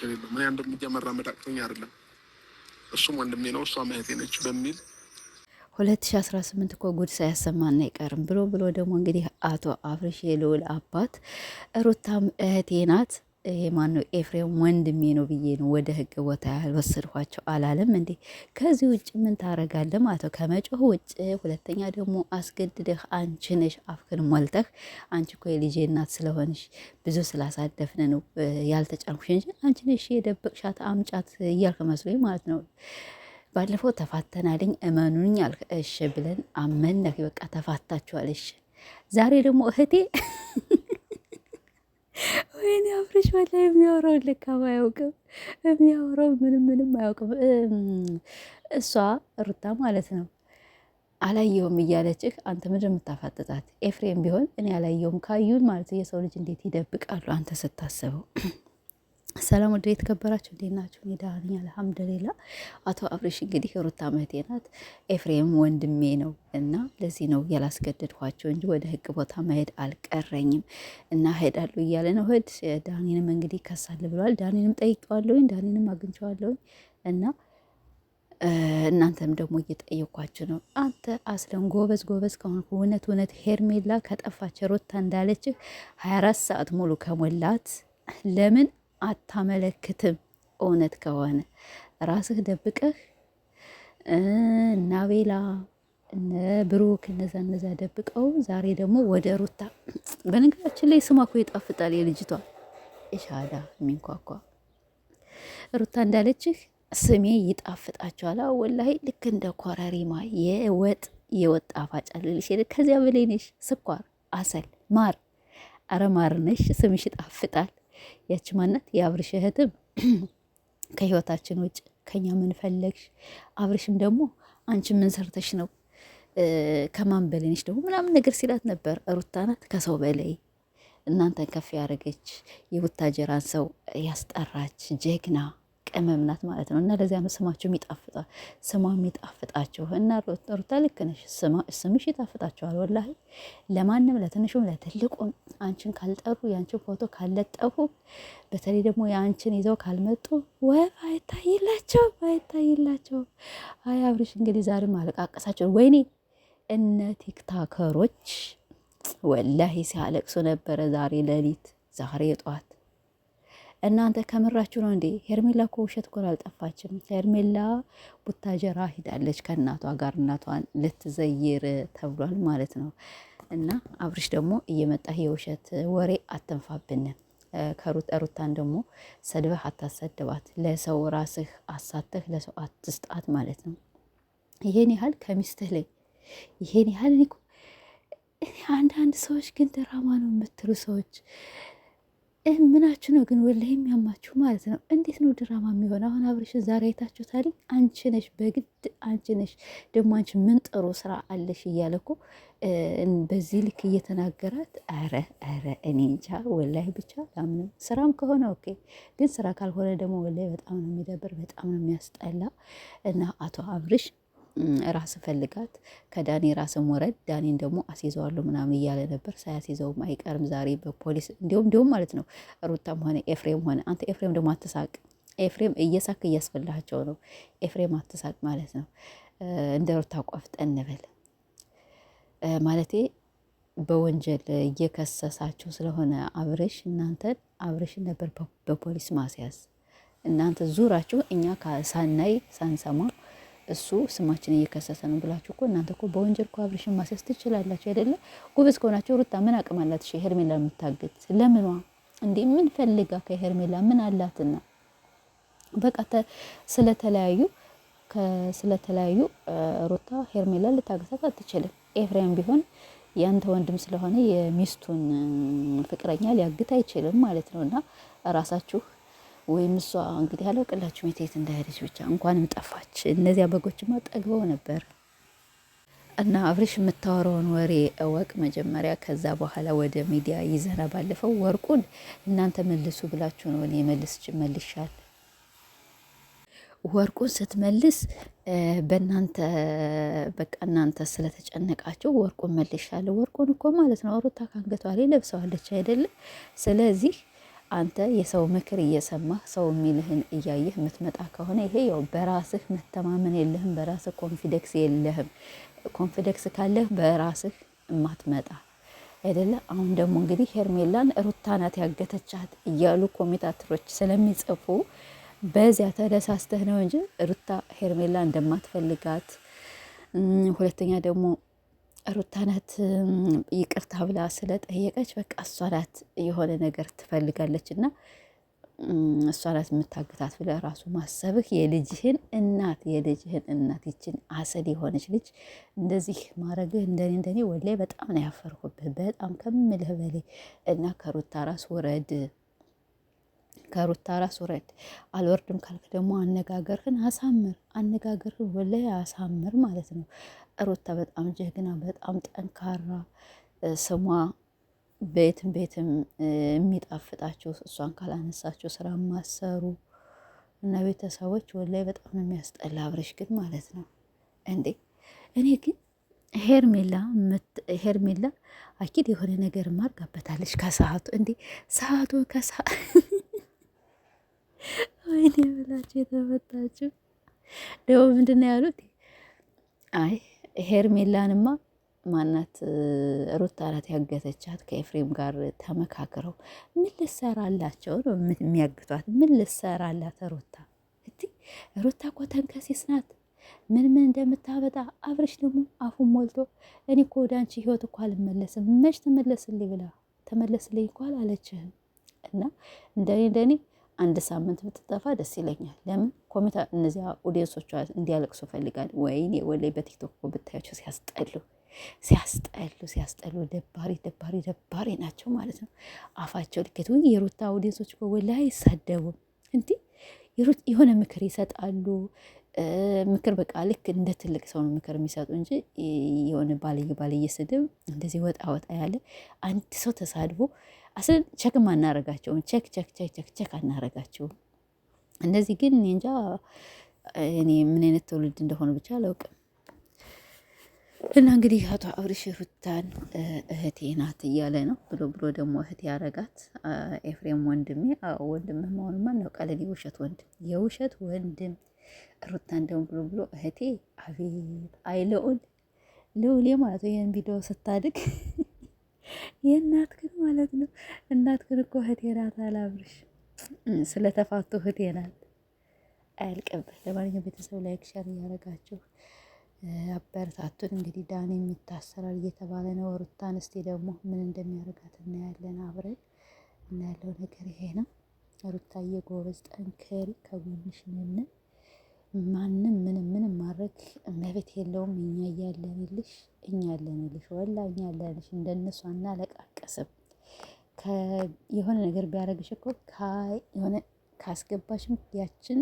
ችግር የለውም። እኔ አንድ እርምጃ መራመድ አቅቶኝ አይደለም። እሱም ወንድሜ ነው፣ እሷ እህቴ ነች በሚል 2018 እኮ ጉድ ሳያሰማን አይቀርም ብሎ ደግሞ እንግዲህ አቶ አብርሽ የልዑል አባት ሩታም እህቴ ናት፣ ይሄ ማነው ኤፍሬም ወንድሜ ነው ብዬ ነው ወደ ህግ ቦታ ያልወሰድኳቸው አላለም እንዴ? ከዚህ ውጭ ምን ታረጋለህ ማለት ነው? ከመጮህ ውጭ። ሁለተኛ ደግሞ አስገድደህ አንቺ ነሽ አፍክን ሞልተህ፣ አንቺ እኮ የልጄ እናት ስለሆንሽ ብዙ ስላሳደፍን ነው ያልተጫንኩሽ እንጂ አንቺ ነሽ የደበቅሻት አምጫት እያልክ መስሎኝ ማለት ነው። ባለፈው ተፋተናልኝ እመኑኝ አልክ። እሺ ብለን አመነህ፣ በቃ ተፋታችኋል። እሺ ዛሬ ደግሞ እህቴ ወይኔ አብርሽ ወላሂ የሚያወራው ልክ አያውቅም። የሚያወራው ምንም አያውቅም። እሷ ሩታ ማለት ነው አላየውም እያለችህ አንተ ምንድን የምታፋጥጣት? ኤፍሬም ቢሆን እኔ አላየውም ካዩን ማለት የሰው ልጅ እንዴት ይደብቃሉ? አንተ ስታስበው ሰላም ወደ የተከበራችሁ እንዴት ናችሁ? እኔ ደህና ነኝ አልሐምዱሊላህ። አቶ አብርሽ እንግዲህ ሩታ እህቴ ናት፣ ኤፍሬም ወንድሜ ነው እና ለዚህ ነው ያላስገደድኳቸው እንጂ ወደ ህግ ቦታ መሄድ አልቀረኝም እና ሄዳለሁ እያለ ነው። ሄድ ዳኒንም እንግዲህ ከሳል ብሏል። ዳኒንም ጠይቀዋለሁኝ፣ ዳኒንም አግኝቼዋለሁኝ እና እናንተም ደግሞ እየጠየኳችሁ ነው። አንተ አስለን ጎበዝ ከሆንኩ እውነት ሄርሜላ ከጠፋች ሩታ እንዳለችህ 24 ሰዓት ሙሉ ከሞላት ለምን አታመለክትም? እውነት ከሆነ ራስህ ደብቀህ እና ቤላ እነ ብሩክ እነዛ ደብቀው ዛሬ ደግሞ ወደ ሩታ። በነገራችን ላይ ስሟ እኮ ይጣፍጣል። የልጅቷ የሻዳ የሚንኳኳ ሩታ እንዳለችህ ስሜ ይጣፍጣቸዋል። ወላሂ ልክ እንደ ኮረሪማ የወጥ ጣፋጭ አለልሽ። ከዚያ በላይ ነሽ። ስኳር፣ አሰል፣ ማር። አረ ማር ነሽ። ስምሽ ይጣፍጣል። ያች ማናት? የአብርሽ እህትም ከህይወታችን ውጭ ከኛ ምን ፈለግሽ? አብርሽም ደግሞ አንቺ ምን ሰርተሽ ነው ከማን በላይ ነሽ ደግሞ ምናምን ነገር ሲላት ነበር። ሩታ ናት ከሰው በላይ እናንተን ከፍ ያደረገች የቡታጀራን ሰው ያስጠራች ጀግና ቅመም ናት ማለት ነው። እና ለዚያ ስማቸውም ይጣፍጣል፣ ስሟም ይጣፍጣቸው እና ሩታ ልክ ነሽ፣ ስምሽ ይጣፍጣቸዋል። ወላሂ ለማንም ለትንሹም ለትልቁም አንቺን ካልጠሩ የአንቺን ፎቶ ካልለጠፉ በተለይ ደግሞ የአንቺን ይዘው ካልመጡ ወፍ አይታይላቸው። አይ አብርሽ እንግዲህ ዛሬ ማለቃቀሳቸው ወይኔ እነ ቲክታከሮች ወላሂ ሲያለቅሱ ነበረ። ዛሬ ሌሊት ዛሬ ጠዋት እናንተ ከምራችሁ ነው እንዴ? ሄርሜላ እኮ ውሸት እኮ አልጠፋችም። ሄርሜላ ቡታጀራ ሂዳለች ከእናቷ ጋር እናቷን ልትዘይር ተብሏል ማለት ነው። እና አብርሽ ደግሞ እየመጣህ የውሸት ወሬ አትንፋብን። ሩታን ደግሞ ሰድበህ አታሰድባት። ለሰው ራስህ አሳተህ ለሰው አትስጣት ማለት ነው። ይሄን ያህል ከሚስትህ ላይ ይሄን ያህል አንዳንድ ሰዎች ግን ድራማ ነው የምትሉ ሰዎች ምናችሁ ነው ግን? ወላሂ የሚያማችሁ ማለት ነው። እንዴት ነው ድራማ የሚሆነው? አሁን አብርሽን ዛሬ አይታችሁታል። አንቺ ነሽ በግድ አንቺ ነሽ ደግሞ አንቺ ምን ጥሩ ስራ አለሽ እያለ እኮ በዚህ ልክ እየተናገራት፣ ኧረ እኔ እንጃ ወላሂ ብቻ ላምንም። ስራም ከሆነ ኦኬ፣ ግን ስራ ካልሆነ ደግሞ ወላሂ በጣም ነው የሚደብር፣ በጣም ነው የሚያስጠላ። እና አቶ አብርሽ ራስ ፈልጋት ከዳኒ ራስም ወረድ። ዳኒን ደግሞ አስይዘዋለሁ ምናምን እያለ ነበር። ሳያስይዘውም አይቀርም ዛሬ በፖሊስ እንዲሁም ማለት ነው። ሩታም ሆነ ኤፍሬም ሆነ አንተ ኤፍሬም ደግሞ አትሳቅ። ኤፍሬም እየሳክ እያስበላቸው ነው። ኤፍሬም አትሳቅ ማለት ነው። እንደ ሩታ ቆፍጠን በል ማለቴ በወንጀል እየከሰሳችሁ ስለሆነ አብርሽን ነበር በፖሊስ ማስያዝ። እናንተ ዙራችሁ እኛ ሳናይ ሳንሰማ እሱ ስማችን እየከሰሰ ነው ብላችሁ እኮ እናንተ እኮ በወንጀል እኮ አብርሽን ማስያዝ ትችላላችሁ አይደለ? ጎበዝ ከሆናችሁ ሩታ ምን አቅም አላት? እሺ ሄርሜላ የምታግት ለምኗ እንዴ? ምን ፈልጋ ከሄርሜላ ምን አላትና? በቃ ስለተለያዩ ሩታ ሄርሜላ ልታገታት አትችልም። ኤፍሬም ቢሆን ያንተ ወንድም ስለሆነ የሚስቱን ፍቅረኛ ሊያግት አይችልም ማለት ነው። እና ራሳችሁ ወይም እሷ እንግዲህ አላውቅላችሁ የት እንዳሄደች ብቻ እንኳንም ጠፋች። እነዚያ በጎችማ ጠግበው ነበር። እና አብርሽ የምታወራውን ወሬ እወቅ መጀመሪያ፣ ከዛ በኋላ ወደ ሚዲያ ይዘና። ባለፈው ወርቁን እናንተ መልሱ ብላችሁ ነው እኔ መልሻል። ወርቁን ስትመልስ በእናንተ በቃ እናንተ ስለተጨነቃችሁ ወርቁን መልሻለሁ። ወርቁን እኮ ማለት ነው ሩታ ካንገቷ ላይ ለብሰዋለች አይደለ? ስለዚህ አንተ የሰው ምክር እየሰማህ ሰው የሚልህን እያየህ የምትመጣ ከሆነ ይሄ ያው በራስህ መተማመን የለህም፣ በራስህ ኮንፊደንስ የለህም። ኮንፊደንስ ካለህ በራስህ የማትመጣ አይደለ? አሁን ደግሞ እንግዲህ ሄርሜላን ሩታ ናት ያገተቻት እያሉ ኮሜንታተሮች ስለሚጽፉ በዚያ ተደሳስተህ ነው እንጂ ሩታ ሄርሜላ እንደማትፈልጋት፣ ሁለተኛ ደግሞ ሩታ ናት ይቅርታ ብላ ስለጠየቀች በቃ እሷ ናት የሆነ ነገር ትፈልጋለች እና እሷ ናት የምታግታት ብለህ ራሱ ማሰብህ የልጅህን እናት ይችን አሰል የሆነች ልጅ እንደዚህ ማድረግህ እንደኔ ወላሂ በጣም ነው ያፈርኩብህ፣ በጣም ከምልህ በላይ እና ከሩታ ራስ ውረድ፣ አልወርድም ካልክ ደግሞ አነጋገርህን ወላሂ አሳምር ማለት ነው። ሩታ በጣም ጀግና፣ በጣም ጠንካራ፣ ስሟ ቤትም የሚጣፍጣችሁ እሷን ካላነሳችሁ ስራ ማሰሩ እና ቤተሰቦች ወላይ በጣም ነው የሚያስጠላ። አብረሽ ግን ማለት ነው እንዴ! እኔ ግን ሄርሜላ አኪድ የሆነ ነገር ማርጋበታለች ከሰዓቱ እንዴ! ሰዓቱ ወይኔ ብላችሁ የተመታችሁ ደግሞ ምንድን ነው ያሉት? አይ ሄርሜላንማ ማናት ሩታ ናት ያገተቻት ከኤፍሬም ጋር ተመካክረው። ምን ልሰራላቸው ነው የሚያግቷት? ምን ልሰራላት ሩታ እኮ ተንከሴስ ናት። ምን እንደምታበጣ አብረሽ ደግሞ አፉን ሞልቶ እኔ እኮ ወደ አንቺ ህይወት እኮ አልመለስም። መች ተመለስልኝ እኮ አላለችህም። እና እንደኔ አንድ ሳምንት ብትጠፋ ደስ ይለኛል። ለምን ኮሜንት እነዚያ ኦዲየንሶቿ እንዲያለቅሱ ፈልጋል። ወይኔ ወላይ በቲክቶክ እኮ ብታያቸው ሲያስጠሉ ደባሪ ናቸው ማለት ነው። አፋቸው ልኬት ወይ የሩታ ኦዲየንሶች እኮ ወላይ አይሳደቡም። እንዲህ የሆነ ምክር ይሰጣሉ። ምክር በቃ ልክ እንደ ትልቅ ሰው ነው ምክር የሚሰጡ እንጂ የሆነ ባልየ ስድብ እንደዚህ ወጣ ያለ አንድ ሰው ተሳድቦ አስል ቸክም አናረጋቸውም። ቸክ አናረጋቸውም። እነዚህ ግን እኔ እንጃ እኔ ምን አይነት ትውልድ እንደሆነ ብቻ አላውቅም። እና እንግዲህ አቶ አብርሽ ሩታን እህቴ ናት እያለ ነው ብሎ ደግሞ እህቴ ያረጋት ኤፍሬም ወንድሜ። ወንድምህ መሆኑማ እናውቃለን። የውሸት ወንድም ሩታን ደግሞ ብሎ እህቴ። አቤት አይለውል ልውሌ ማለት ነው። ይህን ቪዲዮ ስታድግ የእናትክን ማለት ነው። እናትክን እኮ እህቴ ናት አለ አብርሽ። ስለተፋቱ እህቴ ናት። አያልቅብህ። ለማንኛውም ቤተሰብ ላይክ ሸር እያደረጋችሁ አበረታቱን። እንግዲህ ዳኒ የሚታሰራል እየተባለ ነው። ሩታን እስቲ ደግሞ ምን እንደሚያደርጋት እናያለን አብረን እና ያለው ነገር ይሄ ነው። ሩታዬ ጎበዝ፣ ጠንከሪ፣ ከጎንሽ ነን። ማንም ምንም ማድረግ መብት የለውም። እኛ እያለንልሽ ወላ እኛ ያለንልሽ። እንደነሱ አናለቃቀስም። የሆነ ነገር ቢያደርግሽ እኮ የሆነ ካስገባሽም ያችን